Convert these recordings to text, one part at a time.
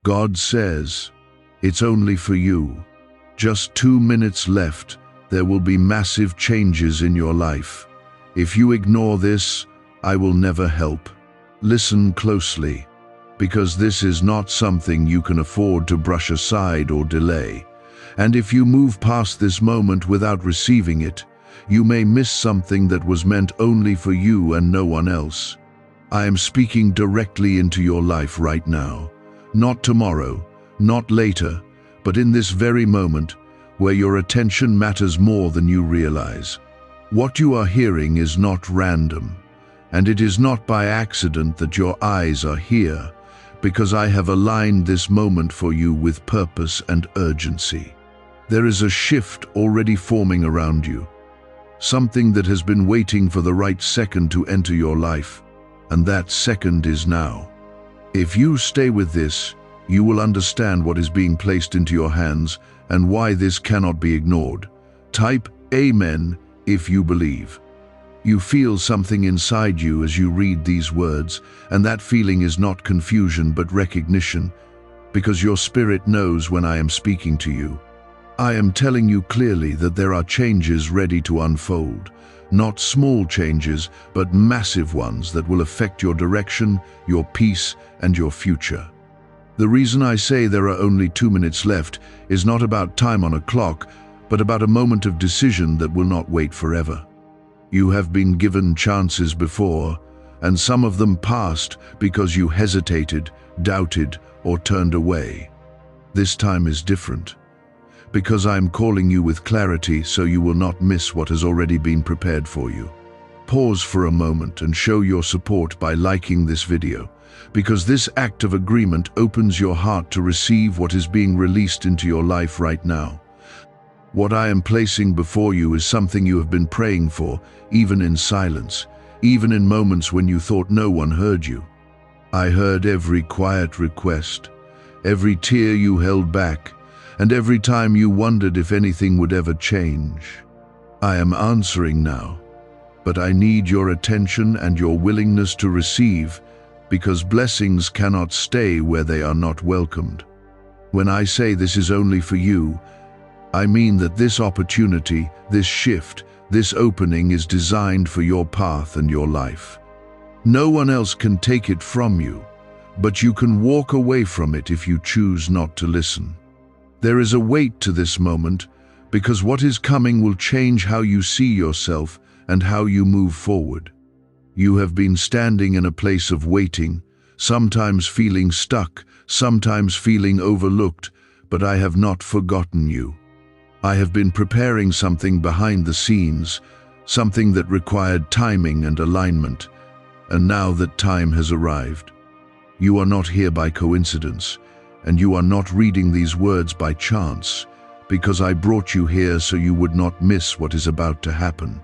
God says, it's only for you. Just 2 minutes left. There will be massive changes in your life. If you ignore this, I will never help. Listen closely, because this is not something you can afford to brush aside or delay. And if you move past this moment without receiving it, you may miss something that was meant only for you and no one else. I am speaking directly into your life right now. Not tomorrow, not later, but in this very moment, where your attention matters more than you realize. What you are hearing is not random, and it is not by accident that your eyes are here, because I have aligned this moment for you with purpose and urgency. There is a shift already forming around you, something that has been waiting for the right second to enter your life, and that second is now. If you stay with this, you will understand what is being placed into your hands and why this cannot be ignored. Type Amen if you believe. You feel something inside you as you read these words, and that feeling is not confusion but recognition, because your spirit knows when I am speaking to you. I am telling you clearly that there are changes ready to unfold, not small changes, but massive ones that will affect your direction, your peace, and your future. The reason I say there are only 2 minutes left is not about time on a clock, but about a moment of decision that will not wait forever. You have been given chances before, and some of them passed because you hesitated, doubted, or turned away. This time is different, because I am calling you with clarity so you will not miss what has already been prepared for you. Pause for a moment and show your support by liking this video, because this act of agreement opens your heart to receive what is being released into your life right now. What I am placing before you is something you have been praying for, even in silence, even in moments when you thought no one heard you. I heard every quiet request, every tear you held back, and every time you wondered if anything would ever change. I am answering now, but I need your attention and your willingness to receive, because blessings cannot stay where they are not welcomed. When I say this is only for you, I mean that this opportunity, this shift, this opening is designed for your path and your life. No one else can take it from you, but you can walk away from it if you choose not to listen. There is a weight to this moment, because what is coming will change how you see yourself and how you move forward. You have been standing in a place of waiting, sometimes feeling stuck, sometimes feeling overlooked, but I have not forgotten you. I have been preparing something behind the scenes, something that required timing and alignment, and now that time has arrived. You are not here by coincidence, and you are not reading these words by chance, because I brought you here so you would not miss what is about to happen.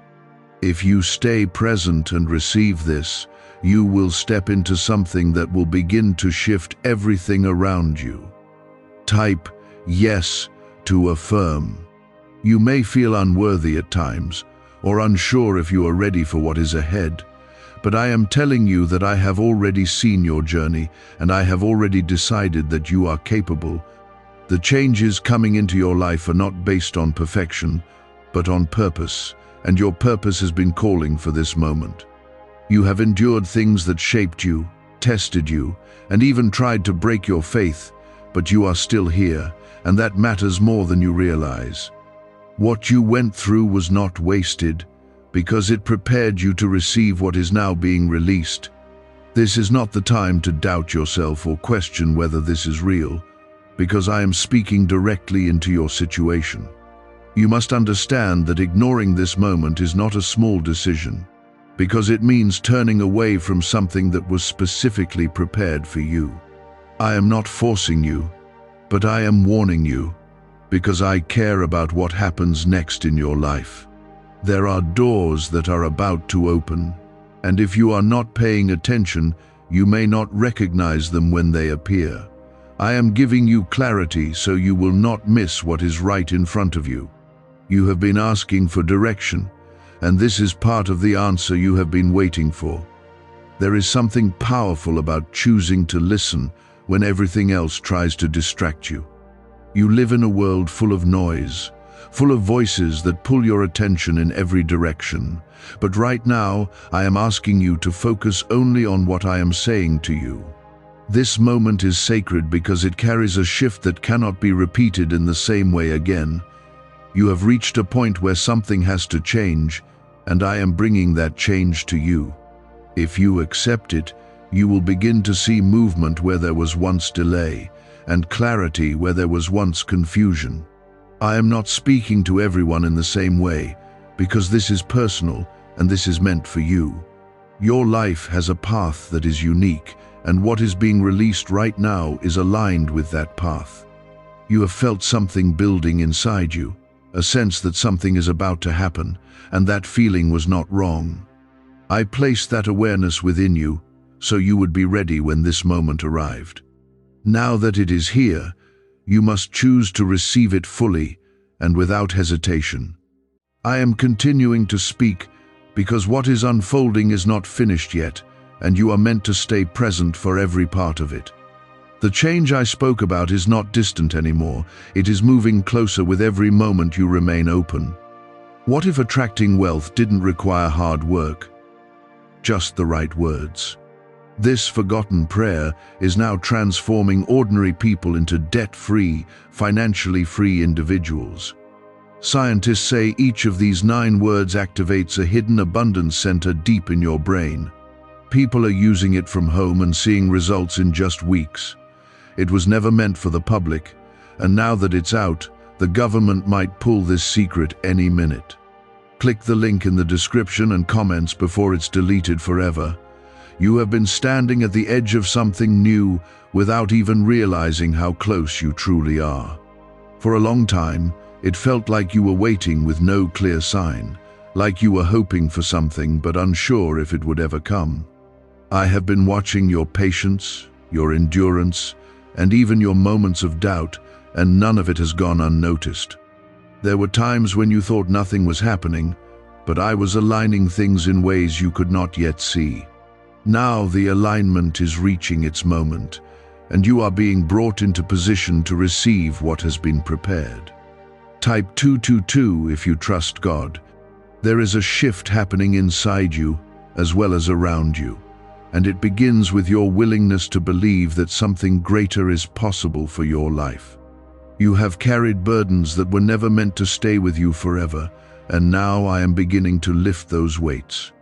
If you stay present and receive this, you will step into something that will begin to shift everything around you. Type yes to affirm. You may feel unworthy at times, or unsure if you are ready for what is ahead, but I am telling you that I have already seen your journey, and I have already decided that you are capable. The changes coming into your life are not based on perfection, but on purpose, and your purpose has been calling for this moment. You have endured things that shaped you, tested you, and even tried to break your faith, but you are still here, and that matters more than you realize. What you went through was not wasted, because it prepared you to receive what is now being released. This is not the time to doubt yourself or question whether this is real, because I am speaking directly into your situation. You must understand that ignoring this moment is not a small decision, because it means turning away from something that was specifically prepared for you. I am not forcing you, but I am warning you, because I care about what happens next in your life. There are doors that are about to open, and if you are not paying attention, you may not recognize them when they appear. I am giving you clarity so you will not miss what is right in front of you. You have been asking for direction, and this is part of the answer you have been waiting for. There is something powerful about choosing to listen when everything else tries to distract you. You live in a world full of noise, full of voices that pull your attention in every direction. But right now, I am asking you to focus only on what I am saying to you. This moment is sacred because it carries a shift that cannot be repeated in the same way again. You have reached a point where something has to change, and I am bringing that change to you. If you accept it, you will begin to see movement where there was once delay, and clarity where there was once confusion. I am not speaking to everyone in the same way, because this is personal and this is meant for you. Your life has a path that is unique, and what is being released right now is aligned with that path. You have felt something building inside you, a sense that something is about to happen, and that feeling was not wrong. I placed that awareness within you, so you would be ready when this moment arrived. Now that it is here, you must choose to receive it fully and without hesitation. I am continuing to speak because what is unfolding is not finished yet, and you are meant to stay present for every part of it. The change I spoke about is not distant anymore. It is moving closer with every moment you remain open. What if attracting wealth didn't require hard work? Just the right words. This forgotten prayer is now transforming ordinary people into debt-free, financially free individuals. Scientists say each of these 9 words activates a hidden abundance center deep in your brain. People are using it from home and seeing results in just weeks. It was never meant for the public, and now that it's out, the government might pull this secret any minute. Click the link in the description and comments before it's deleted forever. You have been standing at the edge of something new without even realizing how close you truly are. For a long time, it felt like you were waiting with no clear sign, like you were hoping for something but unsure if it would ever come. I have been watching your patience, your endurance, and even your moments of doubt, and none of it has gone unnoticed. There were times when you thought nothing was happening, but I was aligning things in ways you could not yet see. Now the alignment is reaching its moment, and you are being brought into position to receive what has been prepared. Type 222 if you trust God. There is a shift happening inside you as well as around you, and it begins with your willingness to believe that something greater is possible for your life. You have carried burdens that were never meant to stay with you forever, and now I am beginning to lift those weights.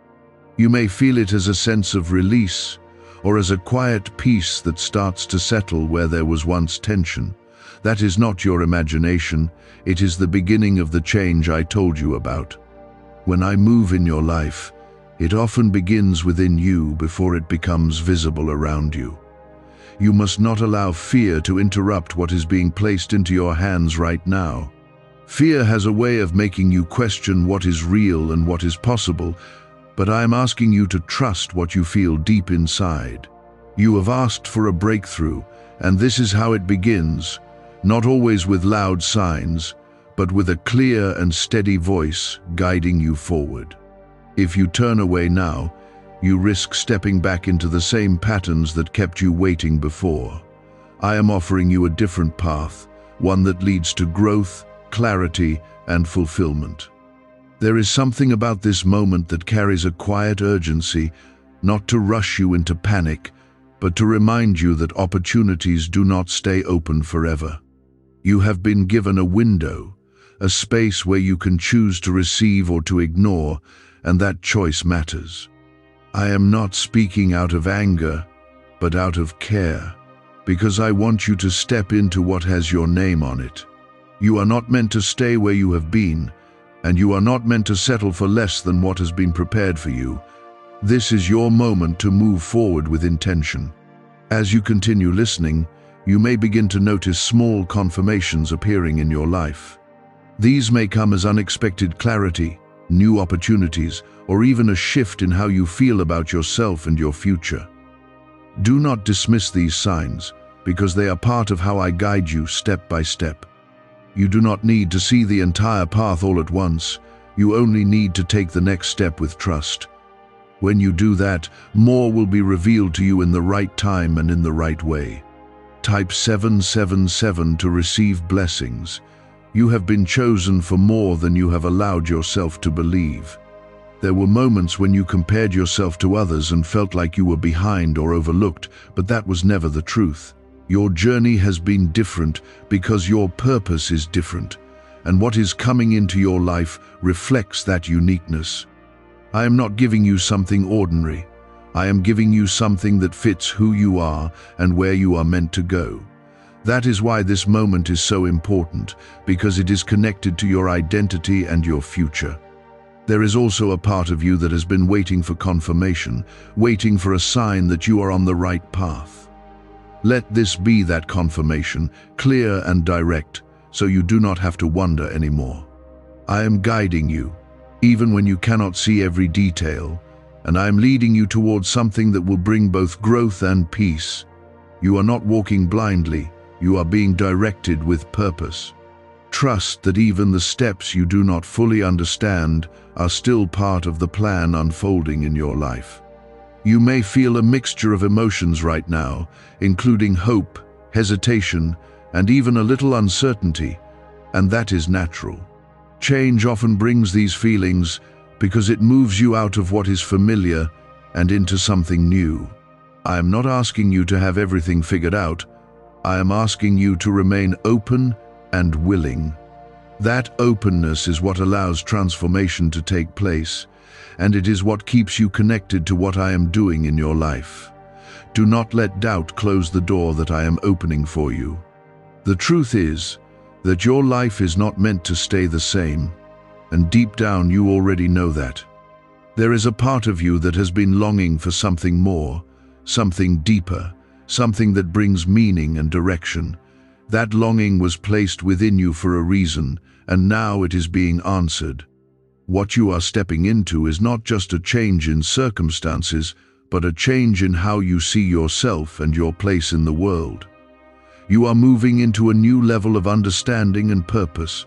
You may feel it as a sense of release, or as a quiet peace that starts to settle where there was once tension. That is not your imagination, it is the beginning of the change I told you about. When I move in your life, it often begins within you before it becomes visible around you. You must not allow fear to interrupt what is being placed into your hands right now. Fear has a way of making you question what is real and what is possible, but I am asking you to trust what you feel deep inside. You have asked for a breakthrough, and this is how it begins, not always with loud signs, but with a clear and steady voice guiding you forward. If you turn away now, you risk stepping back into the same patterns that kept you waiting before. I am offering you a different path, one that leads to growth, clarity, and fulfillment. There is something about this moment that carries a quiet urgency, not to rush you into panic, but to remind you that opportunities do not stay open forever. You have been given a window, a space where you can choose to receive or to ignore, and that choice matters. I am not speaking out of anger, but out of care, because I want you to step into what has your name on it. You are not meant to stay where you have been, and you are not meant to settle for less than what has been prepared for you. This is your moment to move forward with intention. As you continue listening, you may begin to notice small confirmations appearing in your life. These may come as unexpected clarity, new opportunities, or even a shift in how you feel about yourself and your future. Do not dismiss these signs, because they are part of how I guide you step by step. You do not need to see the entire path all at once. You only need to take the next step with trust. When you do that, more will be revealed to you in the right time and in the right way. Type 777 to receive blessings. You have been chosen for more than you have allowed yourself to believe. There were moments when you compared yourself to others and felt like you were behind or overlooked, but that was never the truth. Your journey has been different because your purpose is different, and what is coming into your life reflects that uniqueness. I am not giving you something ordinary. I am giving you something that fits who you are and where you are meant to go. That is why this moment is so important, because it is connected to your identity and your future. There is also a part of you that has been waiting for confirmation, waiting for a sign that you are on the right path. Let this be that confirmation, clear and direct, so you do not have to wonder anymore. I am guiding you, even when you cannot see every detail, and I am leading you towards something that will bring both growth and peace. You are not walking blindly, you are being directed with purpose. Trust that even the steps you do not fully understand are still part of the plan unfolding in your life. You may feel a mixture of emotions right now, including hope, hesitation, and even a little uncertainty, and that is natural. Change often brings these feelings because it moves you out of what is familiar and into something new. I am not asking you to have everything figured out. I am asking you to remain open and willing. That openness is what allows transformation to take place, and it is what keeps you connected to what I am doing in your life. Do not let doubt close the door that I am opening for you. The truth is that your life is not meant to stay the same, and deep down you already know that. There is a part of you that has been longing for something more, something deeper, something that brings meaning and direction. That longing was placed within you for a reason, and now it is being answered. What you are stepping into is not just a change in circumstances, but a change in how you see yourself and your place in the world. You are moving into a new level of understanding and purpose.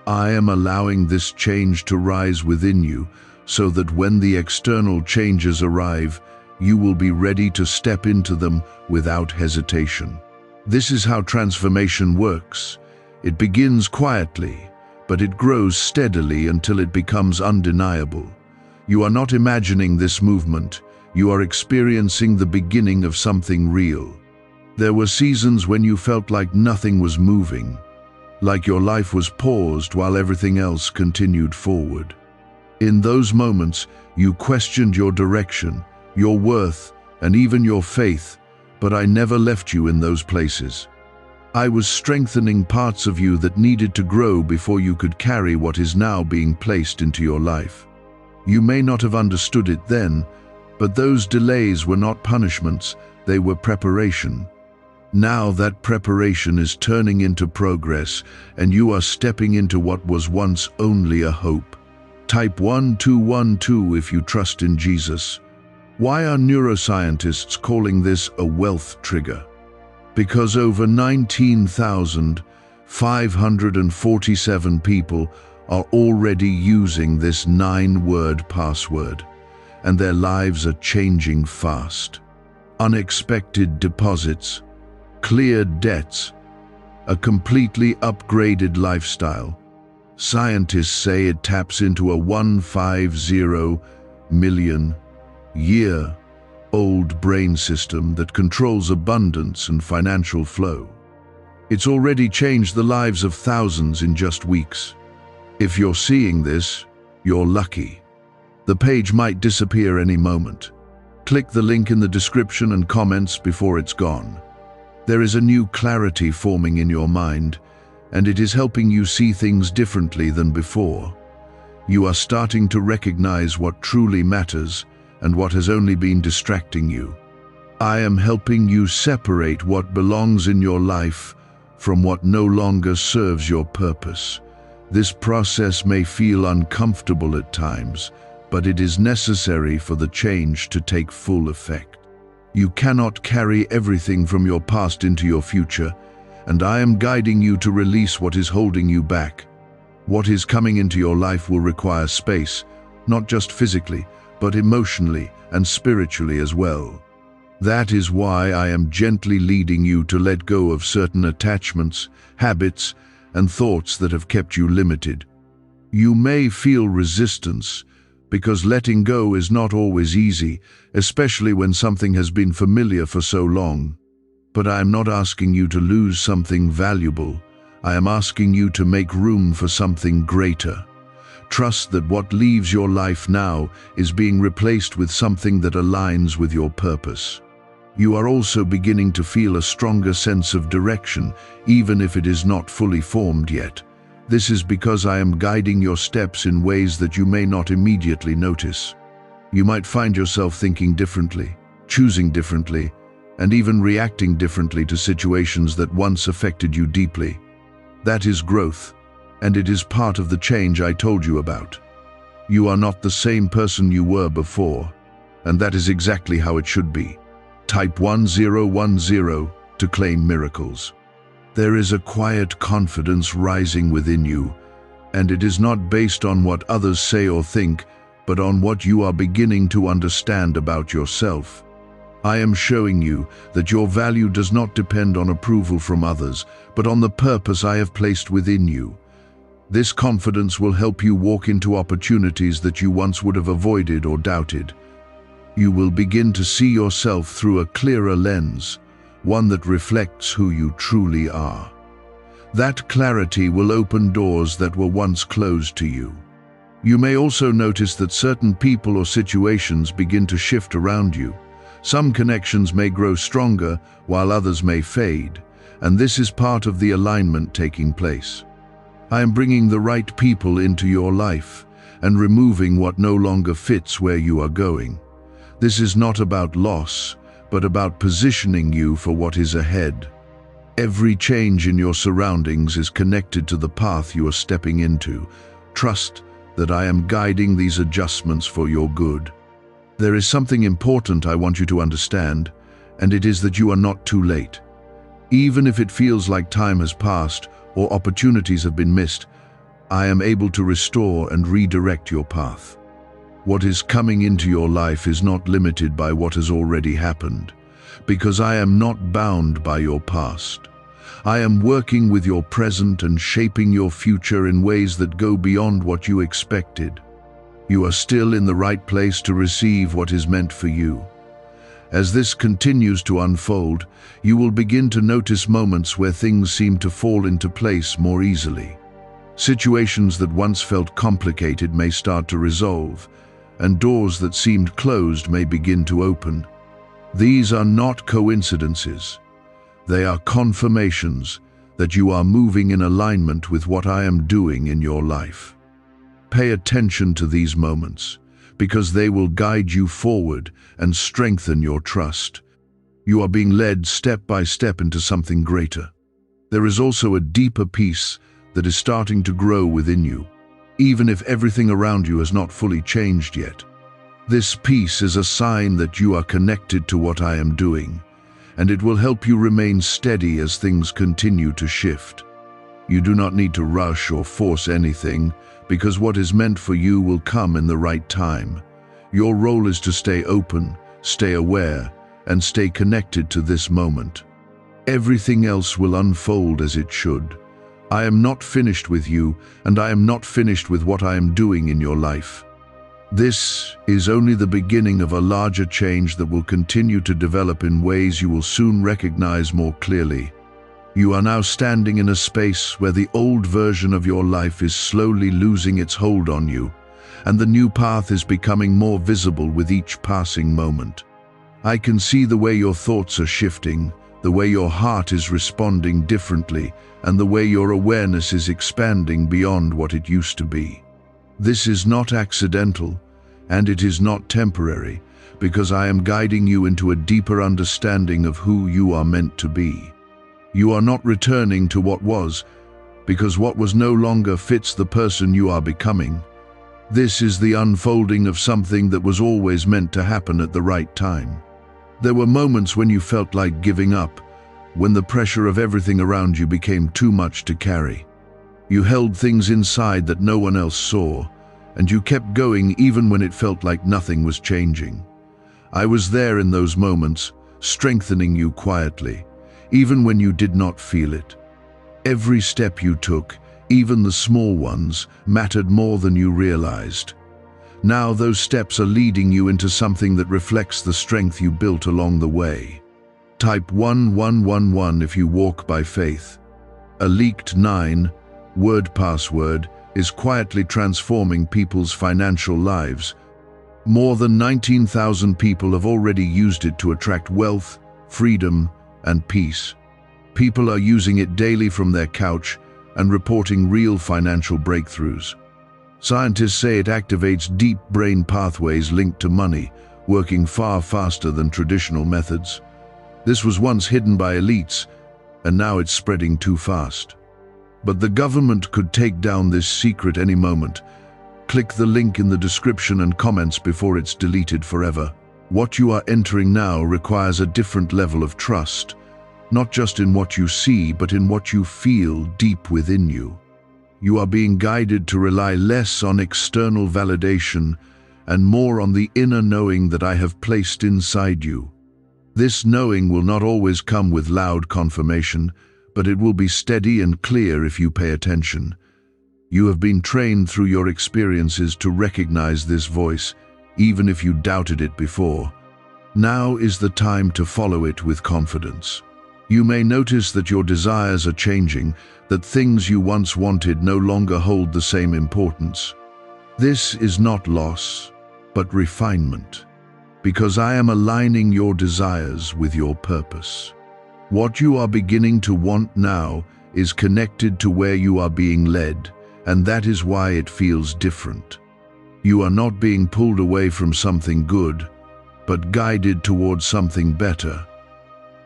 I am allowing this change to rise within you, so that when the external changes arrive, you will be ready to step into them without hesitation. This is how transformation works. It begins quietly, but it grows steadily until it becomes undeniable. You are not imagining this movement. You are experiencing the beginning of something real. There were seasons when you felt like nothing was moving, like your life was paused while everything else continued forward. In those moments, you questioned your direction, your worth, and even your faith, but I never left you in those places. I was strengthening parts of you that needed to grow before you could carry what is now being placed into your life. You may not have understood it then, but those delays were not punishments, they were preparation. Now that preparation is turning into progress, and you are stepping into what was once only a hope. Type 1212 if you trust in Jesus. Why are neuroscientists calling this a wealth trigger? Because over 19,547 people are already using this 9-word password, and their lives are changing fast. Unexpected deposits, cleared debts, a completely upgraded lifestyle. Scientists say it taps into a 150 million year-old brain system that controls abundance and financial flow. It's already changed the lives of thousands in just weeks. If you're seeing this, you're lucky. The page might disappear any moment. Click the link in the description and comments before it's gone. There is a new clarity forming in your mind, and it is helping you see things differently than before. You are starting to recognize what truly matters and what has only been distracting you. I am helping you separate what belongs in your life from what no longer serves your purpose. This process may feel uncomfortable at times, but it is necessary for the change to take full effect. You cannot carry everything from your past into your future, and I am guiding you to release what is holding you back. What is coming into your life will require space, not just physically, but emotionally and spiritually as well. That is why I am gently leading you to let go of certain attachments, habits, and thoughts that have kept you limited. You may feel resistance, because letting go is not always easy, especially when something has been familiar for so long. But I am not asking you to lose something valuable. I am asking you to make room for something greater. Trust that what leaves your life now is being replaced with something that aligns with your purpose. You are also beginning to feel a stronger sense of direction, even if it is not fully formed yet. This is because I am guiding your steps in ways that you may not immediately notice. You might find yourself thinking differently, choosing differently, and even reacting differently to situations that once affected you deeply. That is growth, and it is part of the change I told you about. You are not the same person you were before, and that is exactly how it should be. Type 1010 to claim miracles. There is a quiet confidence rising within you, and it is not based on what others say or think, but on what you are beginning to understand about yourself. I am showing you that your value does not depend on approval from others, but on the purpose I have placed within you. This confidence will help you walk into opportunities that you once would have avoided or doubted. You will begin to see yourself through a clearer lens, one that reflects who you truly are. That clarity will open doors that were once closed to you. You may also notice that certain people or situations begin to shift around you. Some connections may grow stronger, while others may fade, and this is part of the alignment taking place. I am bringing the right people into your life and removing what no longer fits where you are going. This is not about loss, but about positioning you for what is ahead. Every change in your surroundings is connected to the path you are stepping into. Trust that I am guiding these adjustments for your good. There is something important I want you to understand, and it is that you are not too late. Even if it feels like time has passed or opportunities have been missed, I am able to restore and redirect your path. What is coming into your life is not limited by what has already happened, because I am not bound by your past. I am working with your present and shaping your future in ways that go beyond what you expected. You are still in the right place to receive what is meant for you. As this continues to unfold, you will begin to notice moments where things seem to fall into place more easily. Situations that once felt complicated may start to resolve, and doors that seemed closed may begin to open. These are not coincidences. They are confirmations that you are moving in alignment with what I am doing in your life. Pay attention to these moments, because they will guide you forward and strengthen your trust. You are being led step by step into something greater. There is also a deeper peace that is starting to grow within you, even if everything around you has not fully changed yet. This peace is a sign that you are connected to what I am doing, and it will help you remain steady as things continue to shift. You do not need to rush or force anything, because what is meant for you will come in the right time. Your role is to stay open, stay aware, and stay connected to this moment. Everything else will unfold as it should. I am not finished with you, and I am not finished with what I am doing in your life. This is only the beginning of a larger change that will continue to develop in ways you will soon recognize more clearly. You are now standing in a space where the old version of your life is slowly losing its hold on you, and the new path is becoming more visible with each passing moment. I can see the way your thoughts are shifting, the way your heart is responding differently, and the way your awareness is expanding beyond what it used to be. This is not accidental, and it is not temporary, because I am guiding you into a deeper understanding of who you are meant to be. You are not returning to what was, because what was no longer fits the person you are becoming. This is the unfolding of something that was always meant to happen at the right time. There were moments when you felt like giving up, when the pressure of everything around you became too much to carry. You held things inside that no one else saw, and you kept going even when it felt like nothing was changing. I was there in those moments, strengthening you quietly, even when you did not feel it. Every step you took, even the small ones, mattered more than you realized. Now those steps are leading you into something that reflects the strength you built along the way. Type 1111 if you walk by faith. A leaked 9-word password is quietly transforming people's financial lives. More than 19,000 people have already used it to attract wealth, freedom, and peace. People are using it daily from their couch and reporting real financial breakthroughs. Scientists say it activates deep brain pathways linked to money, working far faster than traditional methods. This was once hidden by elites, and now it's spreading too fast. But the government could take down this secret any moment. Click the link in the description and comments before it's deleted forever. What you are entering now requires a different level of trust, not just in what you see, but in what you feel deep within you. You are being guided to rely less on external validation and more on the inner knowing that I have placed inside you. This knowing will not always come with loud confirmation, but it will be steady and clear if you pay attention. You have been trained through your experiences to recognize this voice, even if you doubted it before. Now is the time to follow it with confidence. You may notice that your desires are changing, that things you once wanted no longer hold the same importance. This is not loss, but refinement, because I am aligning your desires with your purpose. What you are beginning to want now is connected to where you are being led, and that is why it feels different. You are not being pulled away from something good, but guided towards something better.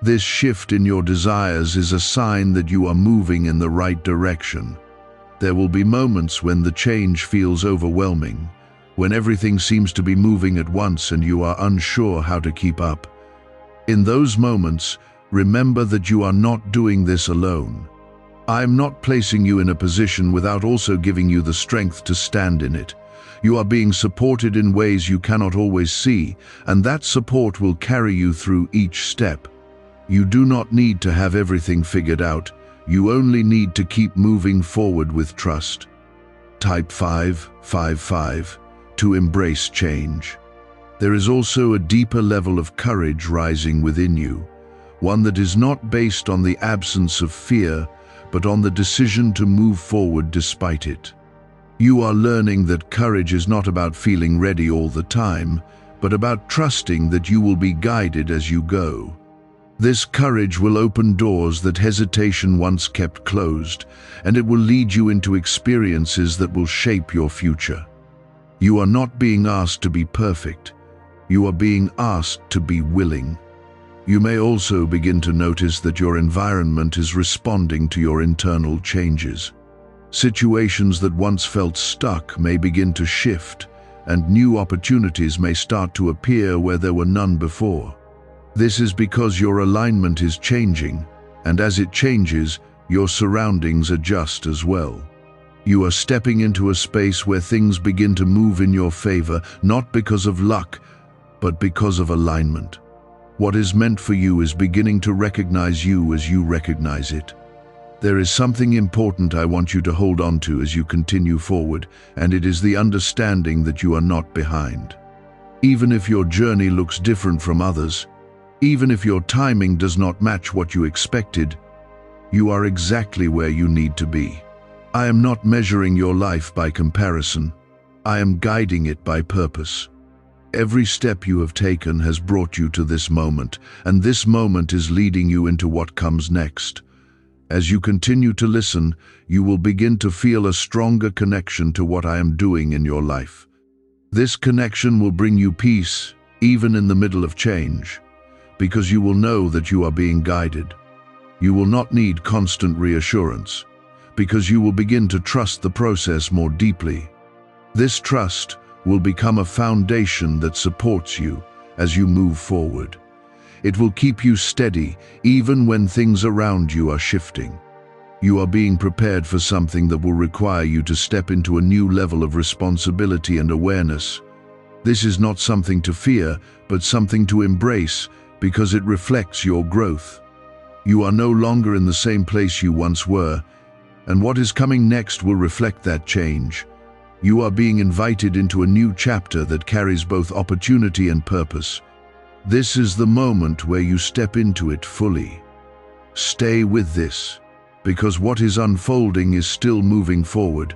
This shift in your desires is a sign that you are moving in the right direction. There will be moments when the change feels overwhelming, when everything seems to be moving at once and you are unsure how to keep up. In those moments, remember that you are not doing this alone. I am not placing you in a position without also giving you the strength to stand in it. You are being supported in ways you cannot always see, and that support will carry you through each step. You do not need to have everything figured out. You only need to keep moving forward with trust. Type 555 to embrace change. There is also a deeper level of courage rising within you, one that is not based on the absence of fear, but on the decision to move forward despite it. You are learning that courage is not about feeling ready all the time, but about trusting that you will be guided as you go. This courage will open doors that hesitation once kept closed, and it will lead you into experiences that will shape your future. You are not being asked to be perfect. You are being asked to be willing. You may also begin to notice that your environment is responding to your internal changes. Situations that once felt stuck may begin to shift, and new opportunities may start to appear where there were none before. This is because your alignment is changing, and as it changes, your surroundings adjust as well. You are stepping into a space where things begin to move in your favor, not because of luck, but because of alignment. What is meant for you is beginning to recognize you as you recognize it. There is something important I want you to hold on to as you continue forward, and it is the understanding that you are not behind. Even if your journey looks different from others, even if your timing does not match what you expected, you are exactly where you need to be. I am not measuring your life by comparison. I am guiding it by purpose. Every step you have taken has brought you to this moment, and this moment is leading you into what comes next. As you continue to listen, you will begin to feel a stronger connection to what I am doing in your life. This connection will bring you peace, even in the middle of change, because you will know that you are being guided. You will not need constant reassurance, because you will begin to trust the process more deeply. This trust will become a foundation that supports you as you move forward. It will keep you steady even when things around you are shifting. You are being prepared for something that will require you to step into a new level of responsibility and awareness. This is not something to fear, but something to embrace, because it reflects your growth. You are no longer in the same place you once were, and what is coming next will reflect that change. You are being invited into a new chapter that carries both opportunity and purpose. This is the moment where you step into it fully. Stay with this, because what is unfolding is still moving forward,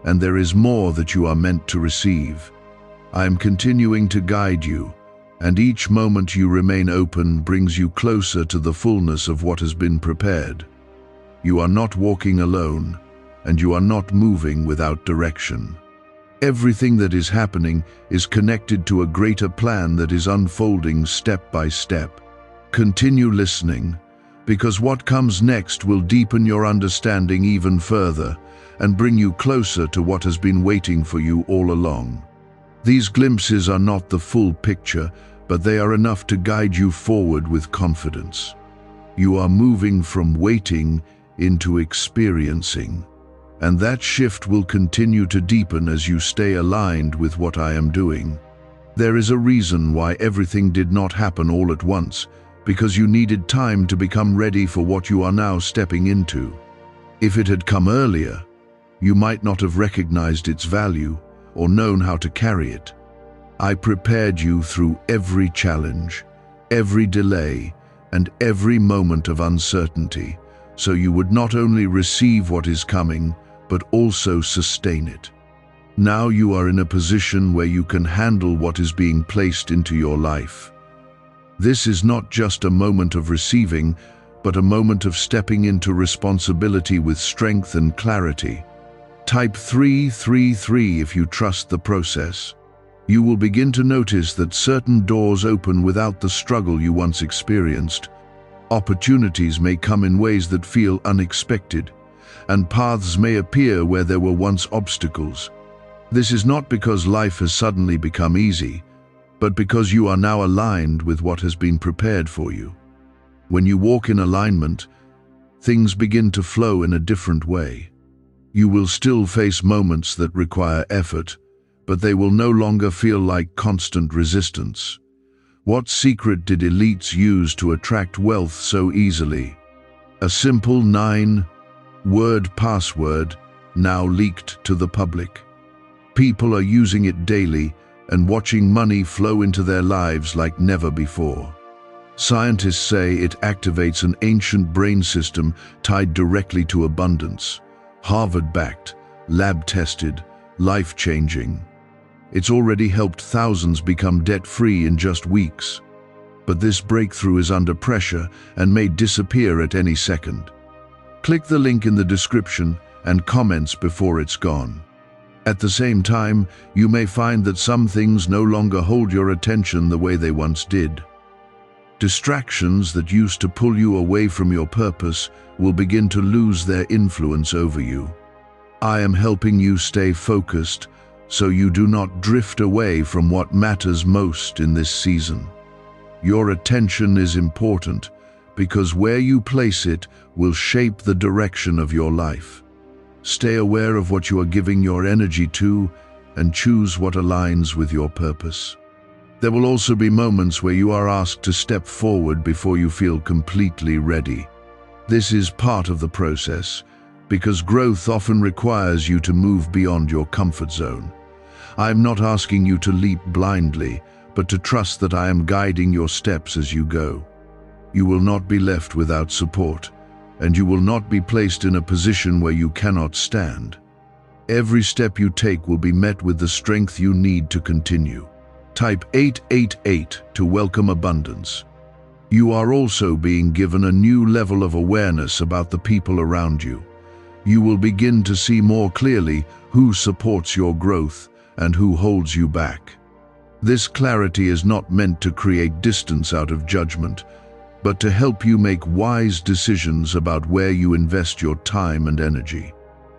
and there is more that you are meant to receive. I am continuing to guide you, and each moment you remain open brings you closer to the fullness of what has been prepared. You are not walking alone, and you are not moving without direction. Everything that is happening is connected to a greater plan that is unfolding step by step. Continue listening, because what comes next will deepen your understanding even further and bring you closer to what has been waiting for you all along. These glimpses are not the full picture, but they are enough to guide you forward with confidence. You are moving from waiting into experiencing, and that shift will continue to deepen as you stay aligned with what I am doing. There is a reason why everything did not happen all at once, because you needed time to become ready for what you are now stepping into. If it had come earlier, you might not have recognized its value or known how to carry it. I prepared you through every challenge, every delay, and every moment of uncertainty, so you would not only receive what is coming, but also sustain it. Now you are in a position where you can handle what is being placed into your life. This is not just a moment of receiving, but a moment of stepping into responsibility with strength and clarity. Type 333 if you trust the process. You will begin to notice that certain doors open without the struggle you once experienced. Opportunities may come in ways that feel unexpected, and paths may appear where there were once obstacles. This is not because life has suddenly become easy, but because you are now aligned with what has been prepared for you. When you walk in alignment, things begin to flow in a different way. You will still face moments that require effort, but they will no longer feel like constant resistance. What secret did elites use to attract wealth so easily? A simple 9-word password, now leaked to the public. People are using it daily and watching money flow into their lives like never before. Scientists say it activates an ancient brain system tied directly to abundance. Harvard-backed, lab-tested, life-changing. It's already helped thousands become debt-free in just weeks. But this breakthrough is under pressure and may disappear at any second. Click the link in the description and comments before it's gone. At the same time, you may find that some things no longer hold your attention the way they once did. Distractions that used to pull you away from your purpose will begin to lose their influence over you. I am helping you stay focused so you do not drift away from what matters most in this season. Your attention is important because where you place it will shape the direction of your life. Stay aware of what you are giving your energy to and choose what aligns with your purpose. There will also be moments where you are asked to step forward before you feel completely ready. This is part of the process, because growth often requires you to move beyond your comfort zone. I am not asking you to leap blindly, but to trust that I am guiding your steps as you go. You will not be left without support, and you will not be placed in a position where you cannot stand. Every step you take will be met with the strength you need to continue. Type 888 to welcome abundance. You are also being given a new level of awareness about the people around you. You will begin to see more clearly who supports your growth and who holds you back. This clarity is not meant to create distance out of judgment, but to help you make wise decisions about where you invest your time and energy.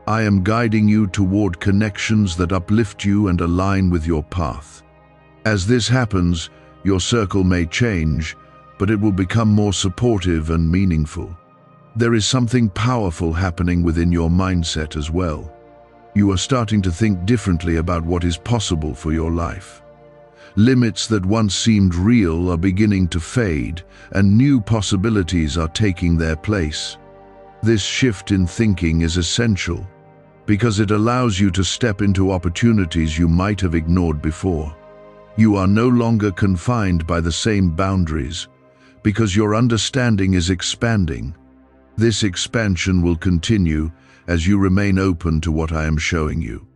I am guiding you toward connections that uplift you and align with your path. As this happens, your circle may change, but it will become more supportive and meaningful. There is something powerful happening within your mindset as well. You are starting to think differently about what is possible for your life. Limits that once seemed real are beginning to fade, and new possibilities are taking their place. This shift in thinking is essential because it allows you to step into opportunities you might have ignored before. You are no longer confined by the same boundaries because your understanding is expanding. This expansion will continue as you remain open to what I am showing you.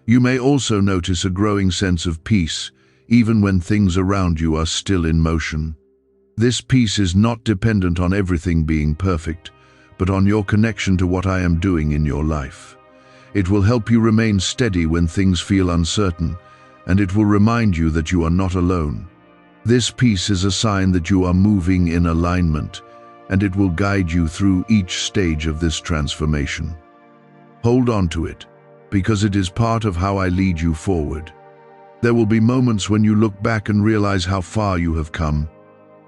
You may also notice a growing sense of peace, even when things around you are still in motion. This peace is not dependent on everything being perfect, but on your connection to what I am doing in your life. It will help you remain steady when things feel uncertain, and it will remind you that you are not alone. This peace is a sign that you are moving in alignment, and it will guide you through each stage of this transformation. Hold on to it, because it is part of how I lead you forward. There will be moments when you look back and realize how far you have come.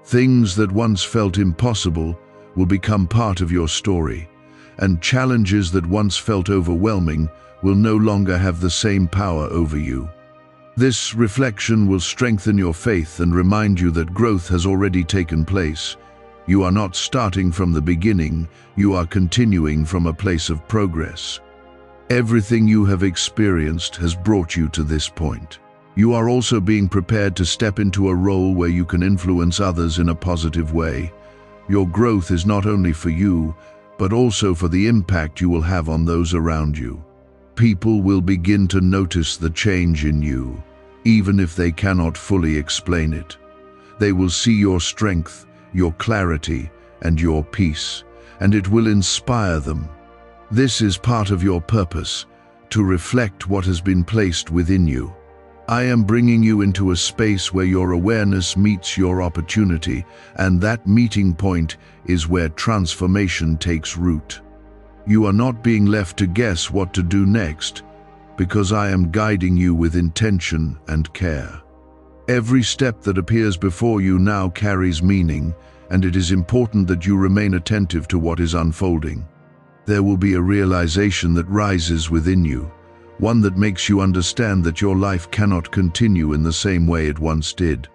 Things that once felt impossible will become part of your story, and challenges that once felt overwhelming will no longer have the same power over you. This reflection will strengthen your faith and remind you that growth has already taken place. You are not starting from the beginning, you are continuing from a place of progress. Everything you have experienced has brought you to this point. You are also being prepared to step into a role where you can influence others in a positive way. Your growth is not only for you, but also for the impact you will have on those around you. People will begin to notice the change in you, even if they cannot fully explain it. They will see your strength, your clarity, and your peace, and it will inspire them. This is part of your purpose, to reflect what has been placed within you. I am bringing you into a space where your awareness meets your opportunity, and that meeting point is where transformation takes root. You are not being left to guess what to do next, because I am guiding you with intention and care. Every step that appears before you now carries meaning, and it is important that you remain attentive to what is unfolding. There will be a realization that rises within you, one that makes you understand that your life cannot continue in the same way it once did.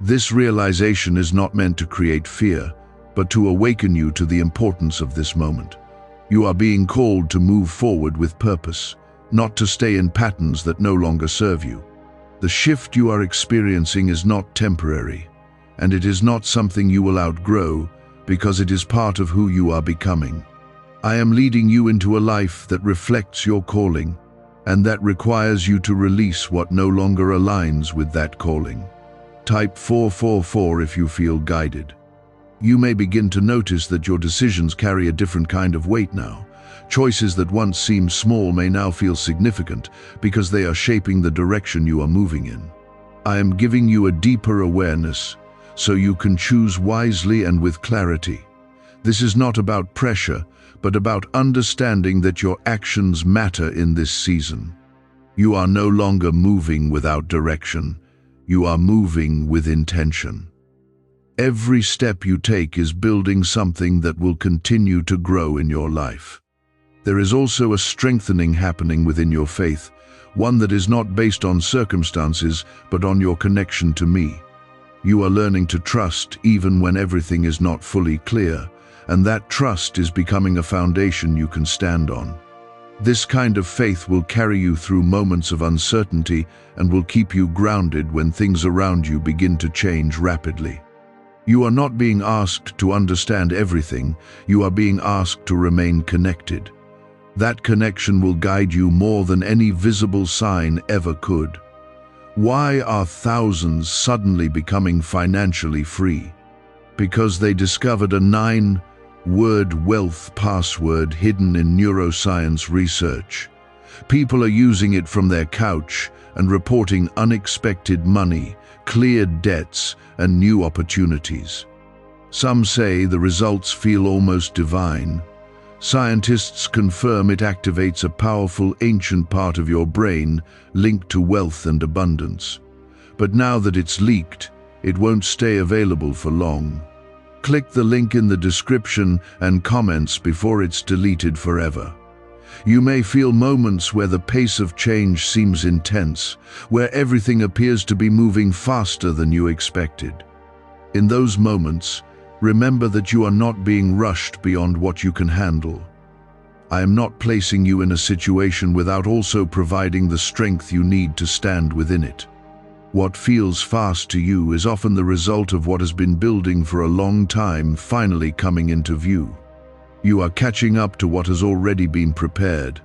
This realization is not meant to create fear, but to awaken you to the importance of this moment. You are being called to move forward with purpose, not to stay in patterns that no longer serve you. The shift you are experiencing is not temporary, and it is not something you will outgrow, because it is part of who you are becoming. I am leading you into a life that reflects your calling, and that requires you to release what no longer aligns with that calling. Type 444 if you feel guided. You may begin to notice that your decisions carry a different kind of weight now. Choices that once seemed small may now feel significant because they are shaping the direction you are moving in. I am giving you a deeper awareness so you can choose wisely and with clarity. This is not about pressure, but about understanding that your actions matter in this season. You are no longer moving without direction. You are moving with intention. Every step you take is building something that will continue to grow in your life. There is also a strengthening happening within your faith, one that is not based on circumstances, but on your connection to me. You are learning to trust even when everything is not fully clear, and that trust is becoming a foundation you can stand on. This kind of faith will carry you through moments of uncertainty and will keep you grounded when things around you begin to change rapidly. You are not being asked to understand everything, you are being asked to remain connected. That connection will guide you more than any visible sign ever could. Why are thousands suddenly becoming financially free? Because they discovered a 9-word wealth password hidden in neuroscience research. People are using it from their couch and reporting unexpected money, cleared debts, and new opportunities. Some say the results feel almost divine. Scientists confirm it activates a powerful ancient part of your brain linked to wealth and abundance. But now that it's leaked, it won't stay available for long. Click the link in the description and comments before it's deleted forever. You may feel moments where the pace of change seems intense, where everything appears to be moving faster than you expected. In those moments, remember that you are not being rushed beyond what you can handle. I am not placing you in a situation without also providing the strength you need to stand within it. What feels fast to you is often the result of what has been building for a long time finally coming into view. You are catching up to what has already been prepared,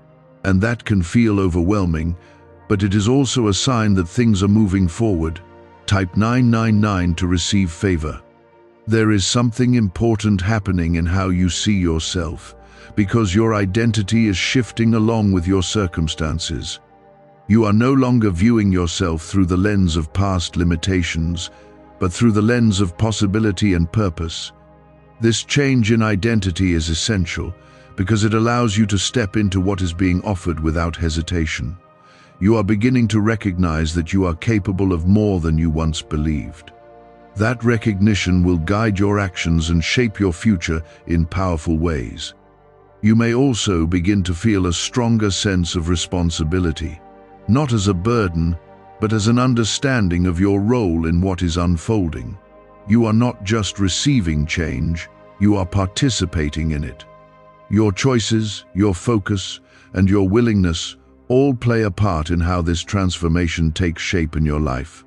and that can feel overwhelming, but it is also a sign that things are moving forward. Type 999 to receive favor. There is something important happening in how you see yourself, because your identity is shifting along with your circumstances. You are no longer viewing yourself through the lens of past limitations, but through the lens of possibility and purpose. This change in identity is essential because it allows you to step into what is being offered without hesitation. You are beginning to recognize that you are capable of more than you once believed. That recognition will guide your actions and shape your future in powerful ways. You may also begin to feel a stronger sense of responsibility, not as a burden, but as an understanding of your role in what is unfolding. You are not just receiving change, you are participating in it. Your choices, your focus, and your willingness all play a part in how this transformation takes shape in your life.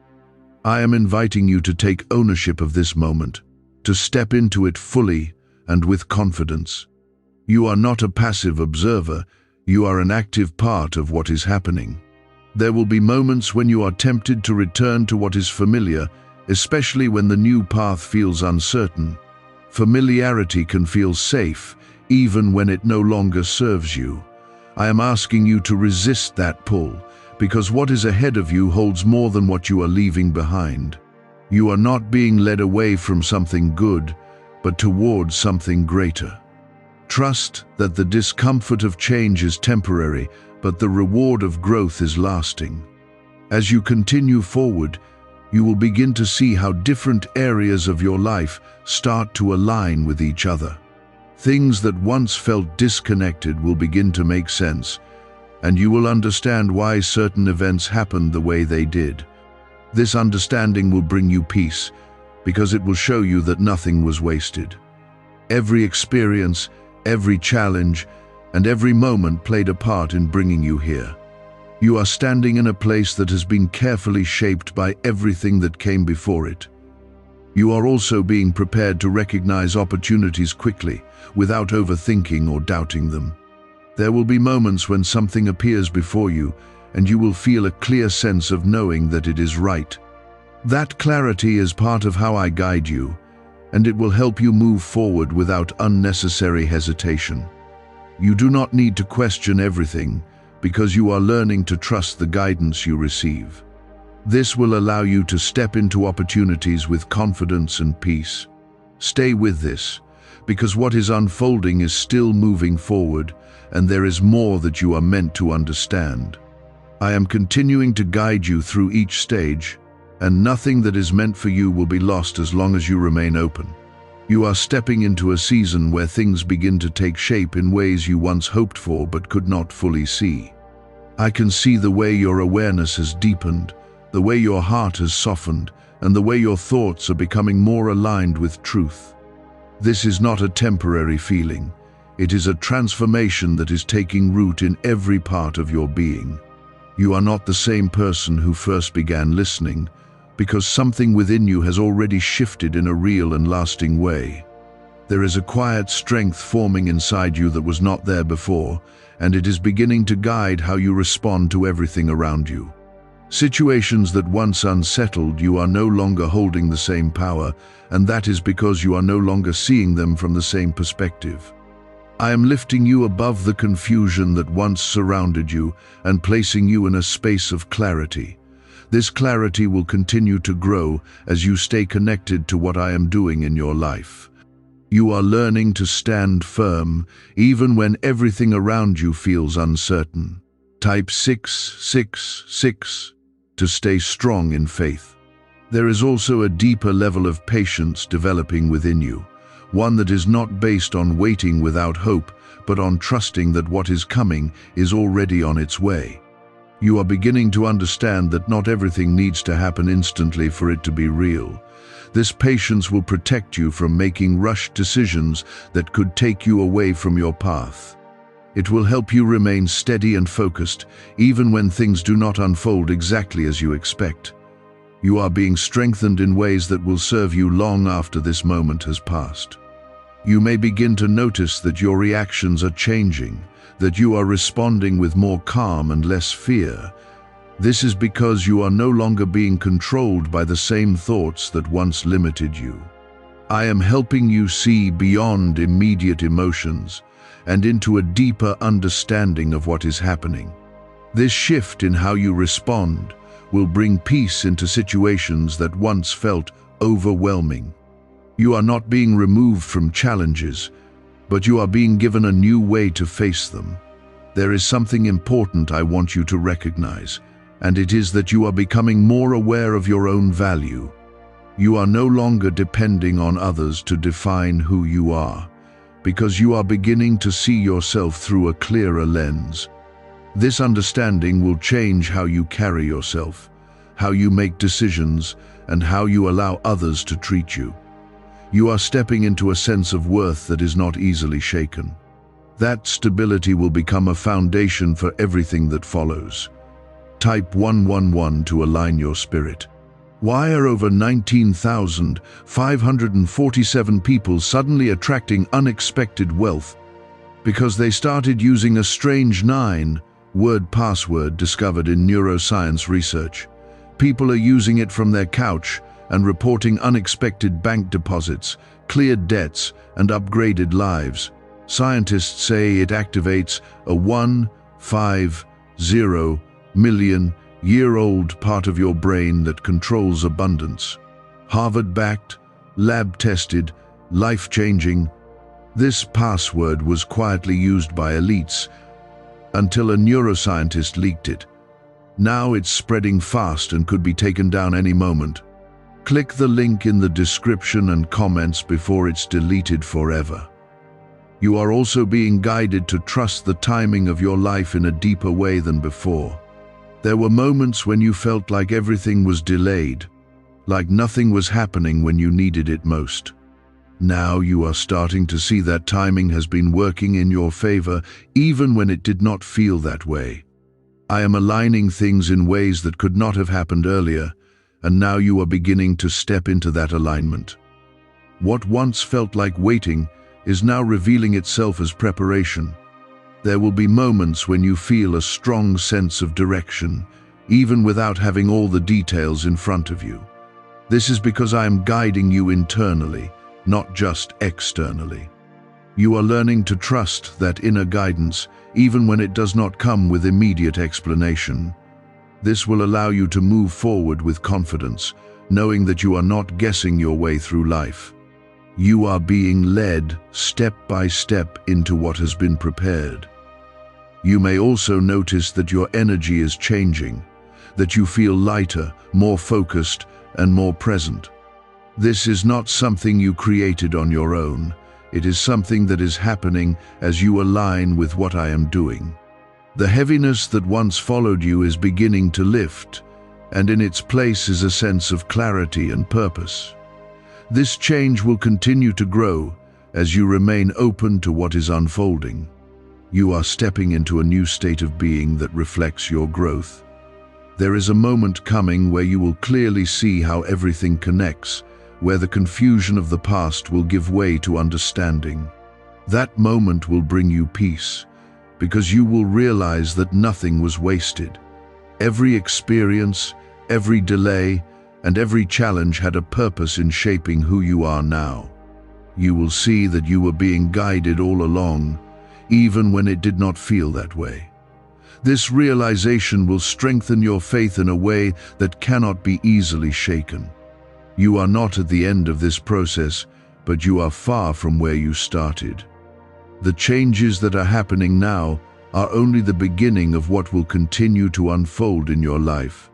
I am inviting you to take ownership of this moment, to step into it fully and with confidence. You are not a passive observer, you are an active part of what is happening. There will be moments when you are tempted to return to what is familiar, especially when the new path feels uncertain. Familiarity can feel safe, even when it no longer serves you. I am asking you to resist that pull, because what is ahead of you holds more than what you are leaving behind. You are not being led away from something good, but towards something greater. Trust that the discomfort of change is temporary, but the reward of growth is lasting. As you continue forward, you will begin to see how different areas of your life start to align with each other. Things that once felt disconnected will begin to make sense, and you will understand why certain events happened the way they did. This understanding will bring you peace, because it will show you that nothing was wasted. Every experience, every challenge, and every moment played a part in bringing you here. You are standing in a place that has been carefully shaped by everything that came before it. You are also being prepared to recognize opportunities quickly, without overthinking or doubting them. There will be moments when something appears before you, and you will feel a clear sense of knowing that it is right. That clarity is part of how I guide you, and it will help you move forward without unnecessary hesitation. You do not need to question everything, because you are learning to trust the guidance you receive. This will allow you to step into opportunities with confidence and peace. Stay with this, because what is unfolding is still moving forward, and there is more that you are meant to understand. I am continuing to guide you through each stage, and nothing that is meant for you will be lost as long as you remain open. You are stepping into a season where things begin to take shape in ways you once hoped for but could not fully see. I can see the way your awareness has deepened, the way your heart has softened, and the way your thoughts are becoming more aligned with truth. This is not a temporary feeling. It is a transformation that is taking root in every part of your being. You are not the same person who first began listening, because something within you has already shifted in a real and lasting way. There is a quiet strength forming inside you that was not there before, and it is beginning to guide how you respond to everything around you. Situations that once unsettled you are no longer holding the same power, and that is because you are no longer seeing them from the same perspective. I am lifting you above the confusion that once surrounded you and placing you in a space of clarity. This clarity will continue to grow as you stay connected to what I am doing in your life. You are learning to stand firm, even when everything around you feels uncertain. Type 666 to stay strong in faith. There is also a deeper level of patience developing within you, one that is not based on waiting without hope, but on trusting that what is coming is already on its way. You are beginning to understand that not everything needs to happen instantly for it to be real. This patience will protect you from making rushed decisions that could take you away from your path. It will help you remain steady and focused, even when things do not unfold exactly as you expect. You are being strengthened in ways that will serve you long after this moment has passed. You may begin to notice that your reactions are changing, that you are responding with more calm and less fear. This is because you are no longer being controlled by the same thoughts that once limited you. I am helping you see beyond immediate emotions and into a deeper understanding of what is happening. This shift in how you respond will bring peace into situations that once felt overwhelming. You are not being removed from challenges, but you are being given a new way to face them. There is something important I want you to recognize, and it is that you are becoming more aware of your own value. You are no longer depending on others to define who you are, because you are beginning to see yourself through a clearer lens. This understanding will change how you carry yourself, how you make decisions, and how you allow others to treat you. You are stepping into a sense of worth that is not easily shaken. That stability will become a foundation for everything that follows. Type 111 to align your spirit. Why are over 19,547 people suddenly attracting unexpected wealth? Because they started using a strange 9-word password discovered in neuroscience research. People are using it from their couch and reporting unexpected bank deposits, cleared debts, and upgraded lives. Scientists say it activates a 150 million-year-old part of your brain that controls abundance. Harvard-backed, lab-tested, life-changing. This password was quietly used by elites until a neuroscientist leaked it. Now it's spreading fast and could be taken down any moment. Click the link in the description and comments before it's deleted forever. You are also being guided to trust the timing of your life in a deeper way than before. There were moments when you felt like everything was delayed, like nothing was happening when you needed it most. Now you are starting to see that timing has been working in your favor, even when it did not feel that way. I am aligning things in ways that could not have happened earlier, and now you are beginning to step into that alignment. What once felt like waiting is now revealing itself as preparation. There will be moments when you feel a strong sense of direction, even without having all the details in front of you. This is because I am guiding you internally, not just externally. You are learning to trust that inner guidance, even when it does not come with immediate explanation. This will allow you to move forward with confidence, knowing that you are not guessing your way through life. You are being led step by step into what has been prepared. You may also notice that your energy is changing, that you feel lighter, more focused, and more present. This is not something you created on your own. It is something that is happening as you align with what I am doing. The heaviness that once followed you is beginning to lift, and in its place is a sense of clarity and purpose. This change will continue to grow as you remain open to what is unfolding. You are stepping into a new state of being that reflects your growth. There is a moment coming where you will clearly see how everything connects, where the confusion of the past will give way to understanding. That moment will bring you peace, because you will realize that nothing was wasted. Every experience, every delay, and every challenge had a purpose in shaping who you are now. You will see that you were being guided all along, even when it did not feel that way. This realization will strengthen your faith in a way that cannot be easily shaken. You are not at the end of this process, but you are far from where you started. The changes that are happening now are only the beginning of what will continue to unfold in your life.